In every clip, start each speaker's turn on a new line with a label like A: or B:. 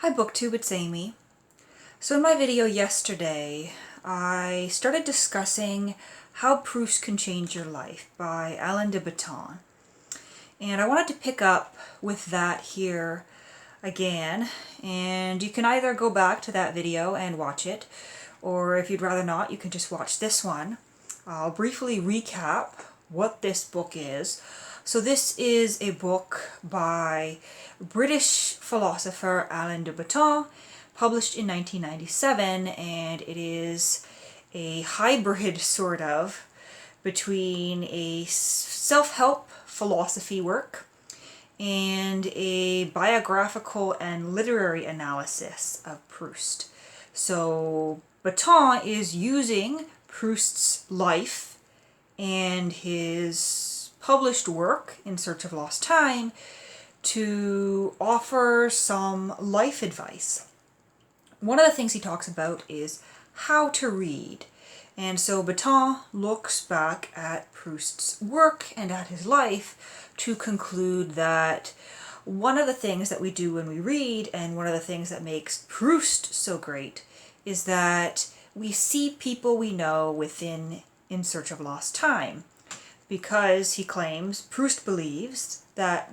A: Hi BookTube, it's Amy. So in my video yesterday, I started discussing How Proust Can Change Your Life by Alain de Botton. And I wanted to pick up with that here again. And you can either go back to that video and watch it, or if you'd rather not, you can just watch this one. I'll briefly recap what this book is. So this is a book by British philosopher Alain de Botton, published in 1997, and it is a hybrid sort of between a self-help philosophy work and a biographical and literary analysis of Proust. So Botton is using Proust's life and his published work, In Search of Lost Time, to offer some life advice. One of the things he talks about is how to read. And so Botton looks back at Proust's work and at his life to conclude that one of the things that we do when we read, and one of the things that makes Proust so great, is that we see people we know within In Search of Lost Time. Because he claims Proust believed that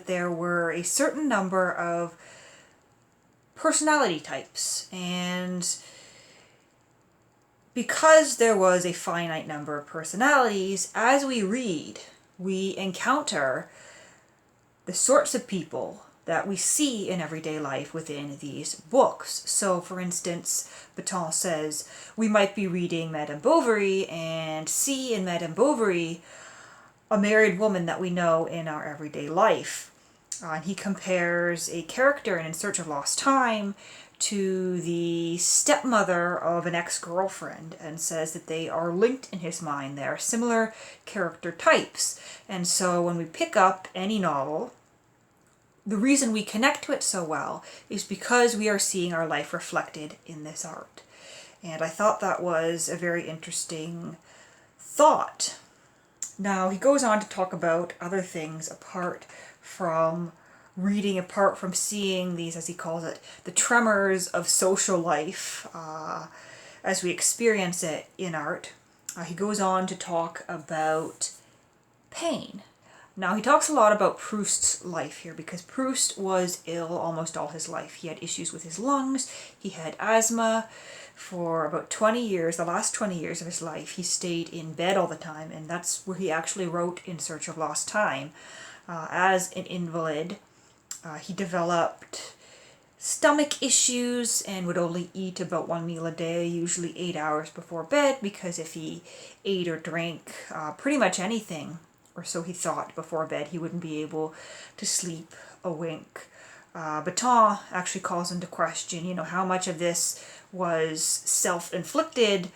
A: there were a certain number of personality types, and because there was a finite number of personalities, as we read, we encounter the sorts of people that we see in everyday life within these books. So, for instance, Botton says we might be reading Madame Bovary and see in Madame Bovary a married woman that we know in our everyday life. And he compares a character in Search of Lost Time to the stepmother of an ex-girlfriend, and says that they are linked in his mind. They are similar character types. And so when we pick up any novel, the reason we connect to it so well is because we are seeing our life reflected in this art. And I thought that was a very interesting thought. Now, he goes on to talk about other things apart from reading, apart from seeing these, as he calls it, the tremors of social life as we experience it in art. He goes on to talk about pain. Now, he talks a lot about Proust's life here, because Proust was ill almost all his life. He had issues with his lungs, he had asthma. For about 20 years, the last 20 years of his life, he stayed in bed all the time, and that's where he actually wrote In Search of Lost Time. As an invalid, he developed stomach issues and would only eat about one meal a day, usually 8 hours before bed, because if he ate or drank pretty much anything, or so he thought, before bed, he wouldn't be able to sleep a wink. Botton actually calls into question, how much of this was self-inflicted,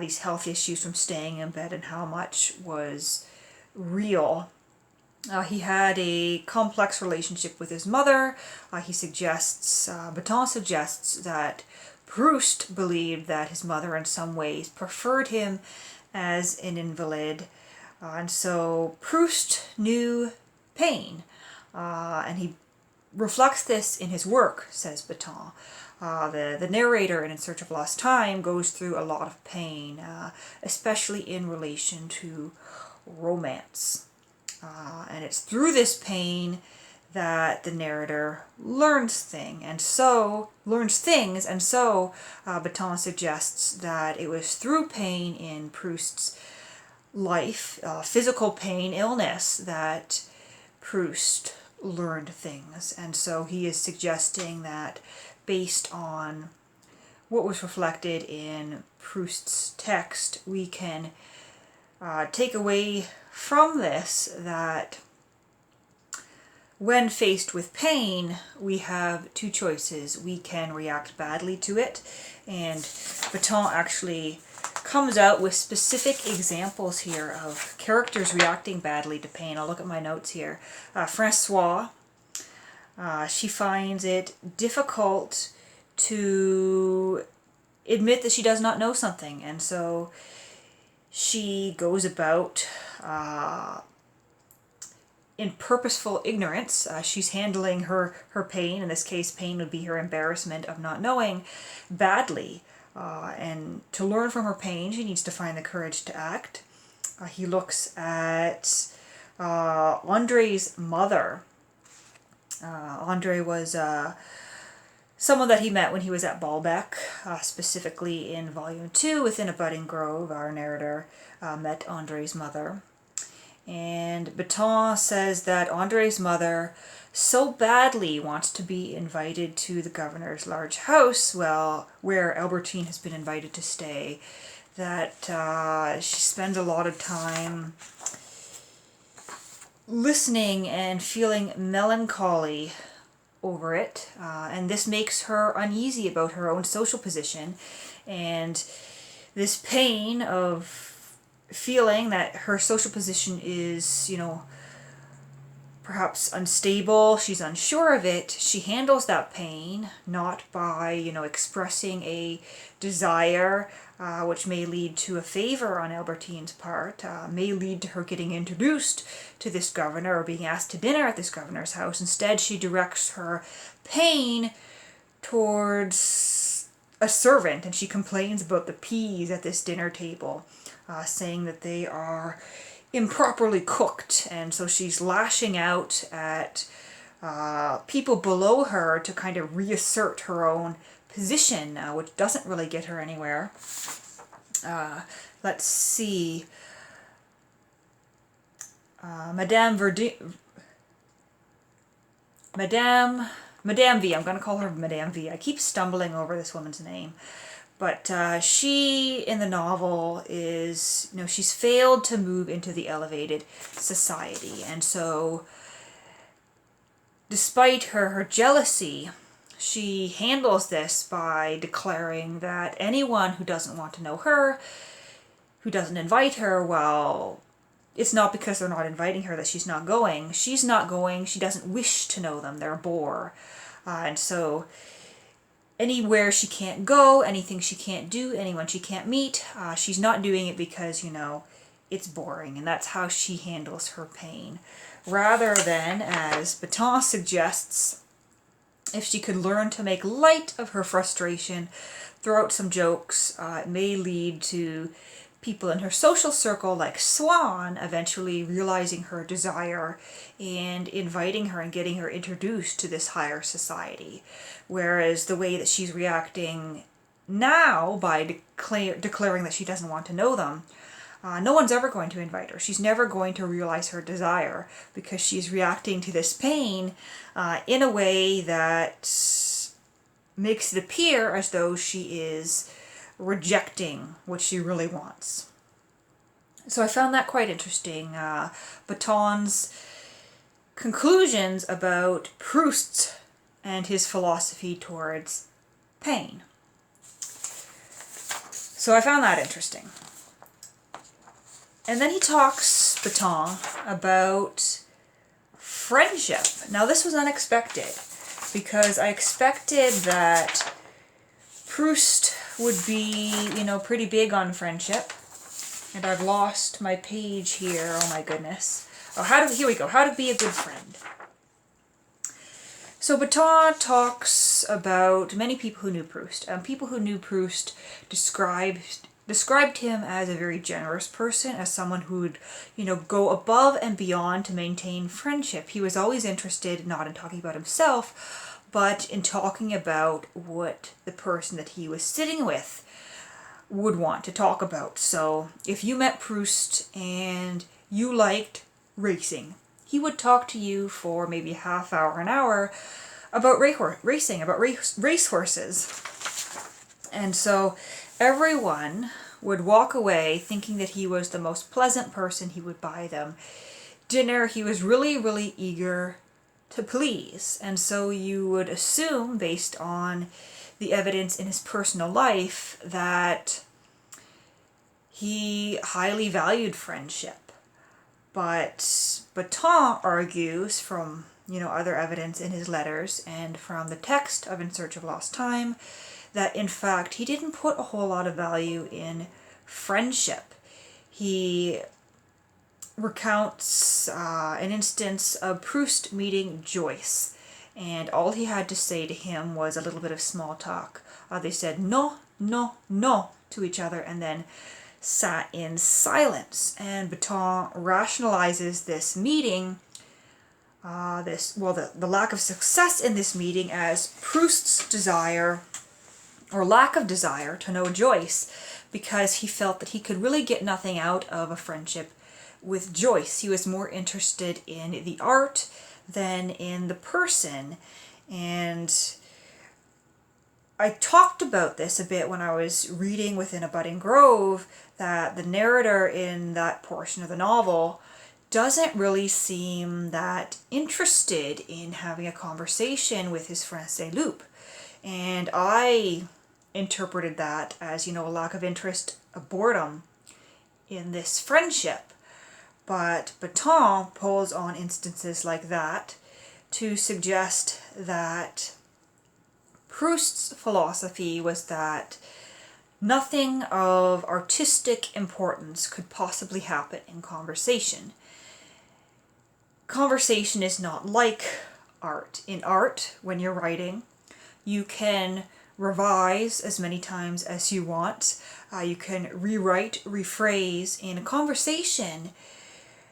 A: these health issues from staying in bed, and how much was real. He had a complex relationship with his mother. Botton suggests that Proust believed that his mother in some ways preferred him as an invalid. And so Proust knew pain, and he reflects this in his work, says Botton. The narrator in Search of Lost Time goes through a lot of pain, especially in relation to romance. And it's through this pain that the narrator learns things, and so Botton suggests that it was through pain in Proust's life, physical pain, illness, that Proust learned things. And so he is suggesting that, based on what was reflected in Proust's text, we can take away from this that when faced with pain, we have two choices. We can react badly to it, and Botton actually comes out with specific examples here of characters reacting badly to pain. I'll look at my notes here. Françoise, she finds it difficult to admit that she does not know something, and so she goes about in purposeful ignorance. She's handling her pain, in this case pain would be her embarrassment of not knowing, badly. And to learn from her pain, she needs to find the courage to act. He looks at Andre's mother. Andre was someone that he met when he was at Baalbek, specifically in Volume 2, Within a Budding Grove. Our narrator met Andre's mother. And Beton says that Andre's mother so badly wants to be invited to the governor's large house, well, where Albertine has been invited to stay, that she spends a lot of time listening and feeling melancholy over it, and this makes her uneasy about her own social position, and this pain of feeling that her social position is, perhaps unstable, she's unsure of it. She handles that pain not by, expressing a desire, which may lead to a favor on Albertine's part, may lead to her getting introduced to this governor or being asked to dinner at this governor's house. Instead, she directs her pain towards a servant, and she complains about the peas at this dinner table, saying that they are improperly cooked, and so she's lashing out at people below her to kind of reassert her own position, which doesn't really get her anywhere. Let's see. Madame V. I'm going to call her Madame V. I keep stumbling over this woman's name. But she, in the novel, is, she's failed to move into the elevated society. And so, despite her jealousy, she handles this by declaring that anyone who doesn't want to know her, who doesn't invite her, well, it's not because they're not inviting her that she's not going. She's not going. She doesn't wish to know them. They're a bore. And so anywhere she can't go, anything she can't do, anyone she can't meet, she's not doing it because, it's boring. And that's how she handles her pain. Rather than, as Beton suggests, if she could learn to make light of her frustration, throw out some jokes, it may lead to people in her social circle like Swan eventually realizing her desire and inviting her and getting her introduced to this higher society. Whereas the way that she's reacting now by declaring that she doesn't want to know them, no one's ever going to invite her. She's never going to realize her desire because she's reacting to this pain in a way that makes it appear as though she is rejecting what she really wants. So I found that quite interesting. Beton's conclusions about Proust and his philosophy towards pain. So I found that interesting. And then he talks, Beton, about friendship. Now this was unexpected because I expected that Proust would be, pretty big on friendship. And I've lost my page here. Oh my goodness. Here we go. How to be a good friend. So Beton talks about many people who knew Proust. People who knew Proust described him as a very generous person, as someone who would, go above and beyond to maintain friendship. He was always interested not in talking about himself, but in talking about what the person that he was sitting with would want to talk about. So if you met Proust and you liked racing, he would talk to you for maybe a half hour, an hour about racing, about race horses. And so everyone would walk away thinking that he was the most pleasant person. He would buy them dinner. He was really, really eager to please. And so you would assume, based on the evidence in his personal life, that he highly valued friendship. But Beton argues from, other evidence in his letters and from the text of In Search of Lost Time that in fact he didn't put a whole lot of value in friendship. He recounts an instance of Proust meeting Joyce, and all he had to say to him was a little bit of small talk. They said no, no, no to each other, and then sat in silence. And Breton rationalizes this meeting, the lack of success in this meeting, as Proust's desire or lack of desire to know Joyce, because he felt that he could really get nothing out of a friendship with Joyce. He was more interested in the art than in the person. And I talked about this a bit when I was reading Within a Budding Grove, that the narrator in that portion of the novel doesn't really seem that interested in having a conversation with his friend Saint-Loup. And I interpreted that as, a lack of interest, a boredom in this friendship. But Breton pulls on instances like that to suggest that Proust's philosophy was that nothing of artistic importance could possibly happen in conversation. Conversation is not like art. In art, when you're writing, you can revise as many times as you want. You can rewrite, rephrase. In a conversation,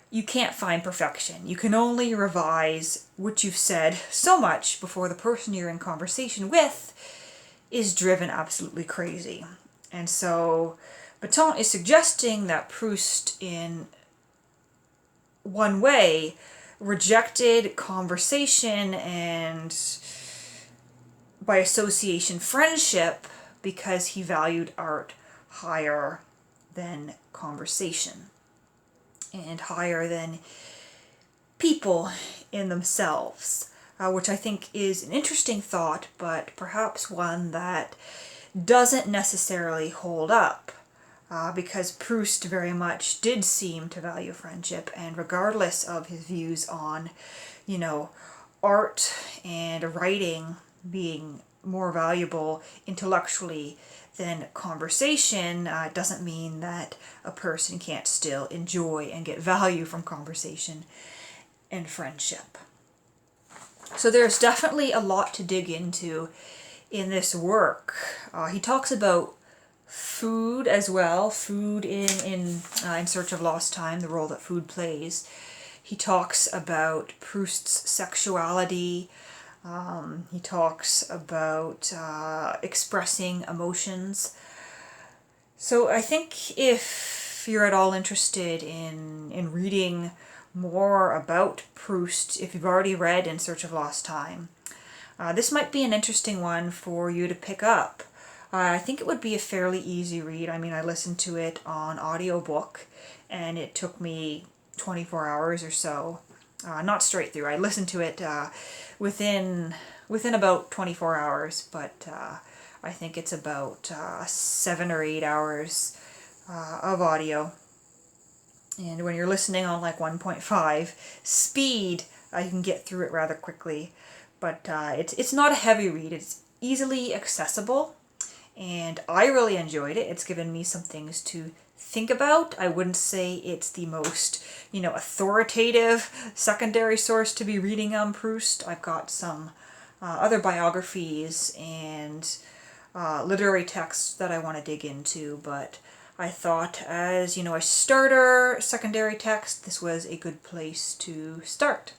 A: you can't find perfection. You can only revise what you've said so much before the person you're in conversation with is driven absolutely crazy. And so Breton is suggesting that Proust, in one way, rejected conversation and, by association, friendship, because he valued art higher than conversation and higher than people in themselves, which I think is an interesting thought, but perhaps one that doesn't necessarily hold up, because Proust very much did seem to value friendship, and regardless of his views on, art and writing being more valuable intellectually than conversation, doesn't mean that a person can't still enjoy and get value from conversation and friendship. So there's definitely a lot to dig into in this work. He talks about food as well, food in Search of Lost Time, the role that food plays. He talks about Proust's sexuality. He talks about expressing emotions. So I think if you're at all interested in reading more about Proust, if you've already read In Search of Lost Time, this might be an interesting one for you to pick up. I think it would be a fairly easy read. I mean, I listened to it on audiobook, and it took me 24 hours or so. Not straight through. I listened to it within about 24 hours, but I think it's about 7 or 8 hours of audio. And when you're listening on like 1.5 speed, you can get through it rather quickly. But it's not a heavy read. It's easily accessible, and I really enjoyed it. It's given me some things to think about. I wouldn't say it's the most, authoritative secondary source to be reading on Proust. I've got some other biographies and literary texts that I want to dig into, but I thought as, a starter secondary text, this was a good place to start.